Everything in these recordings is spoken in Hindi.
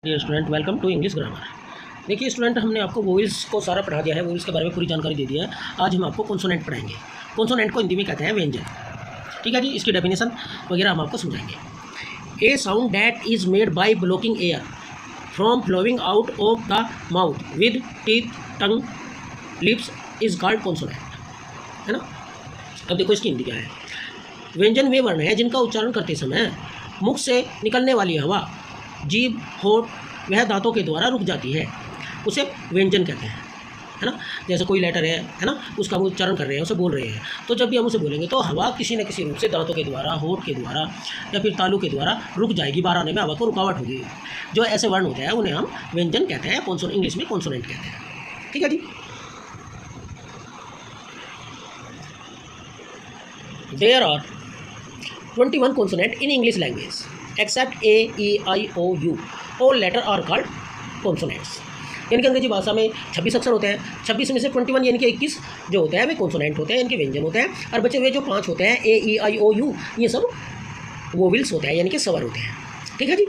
Dear student, welcome to English grammar. देखिए स्टूडेंट, हमने आपको वोवेल्स को सारा पढ़ा दिया है, वोवेल्स के बारे में पूरी जानकारी दे दी है। आज हम आपको कॉन्सोनेंट पढ़ाएंगे। कॉन्सोनेंट को हिंदी में कहते हैं व्यंजन। ठीक है जी, इसकी डेफिनेशन वगैरह हम आपको समझाएंगे। A sound that is made by blocking air from flowing out of the mouth with teeth, tongue, lips is called consonant. है ना। अब देखो इसकी हिंदी क्या है। व्यंजन वे वर्ण है जिनका उच्चारण करते समय मुख से निकलने वाली हवा जीभ, होठ वह दांतों के द्वारा रुक जाती है, उसे व्यंजन कहते हैं। है ना। जैसे कोई लेटर है ना, उसका वो उच्चारण कर रहे हैं, उसे बोल रहे हैं, तो जब भी हम उसे बोलेंगे तो हवा किसी न किसी रूप से दांतों के द्वारा, होठ के द्वारा या फिर तालू के द्वारा रुक जाएगी, बाहर आने में हवा को रुकावट होगी। जो ऐसे वर्ण होते हैं उन्हें हम व्यंजन कहते हैं, इंग्लिश में कॉन्सोनेंट कहते हैं। ठीक है जी। There are 21 consonant in English language except A, E, I, O, U. All letter are called consonants. यानी कि अंग्रेजी भाषा में 26 अक्षर होते हैं। 26 में से 21 यानी कि 21 जो होते हैं वे कॉन्सोनेंट होते हैं, इनके व्यंजन होते हैं। और बचे हुए जो 5 होते हैं A, E, I, O, U, ये सब वोवेल्स होते हैं, यानी कि स्वर होते हैं। ठीक है जी।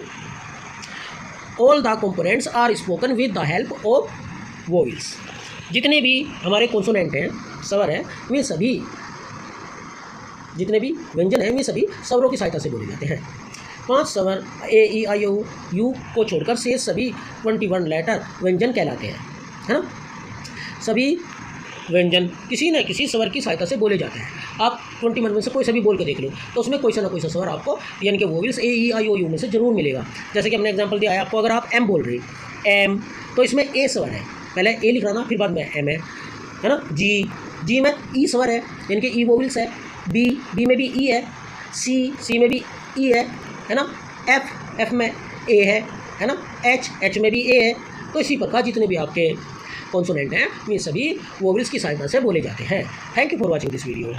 All the components are spoken with the help of vowels. जितने भी हमारे कॉन्सोनेंट हैं, स्वर हैं, वे सभी, जितने भी व्यंजन हैं वे सभी स्वरों की सहायता से बोले जाते हैं। 5 स्वर ए, ई, आई, ओ, यू को छोड़कर से सभी 21 लेटर व्यंजन कहलाते हैं। है ना। सभी व्यंजन किसी न किसी स्वर की सहायता से बोले जाते हैं। आप 21 में से कोई सभी बोल के देख लो तो उसमें कोई सा ना कोई सा स्वर आपको यानी कि vowels A, E, I, O, you में से जरूर मिलेगा। जैसे कि हमने एग्जाम्पल दिया है आपको, अगर आप एम बोल रहे एम तो इसमें ए स्वर है, पहले ए लिख रहा ना, फिर बाद में एम है ना। जी में ई स्वर है, यानी कि ई वोवेल्स है। बी में भी ई है, सी में भी ई है ना। एफ में ए है ना। एच में भी ए है। तो इसी प्रकार जितने भी आपके कॉन्सोनेंट हैं वे सभी वोवेल्स की सहायता से बोले जाते हैं। Thank you for watching this video.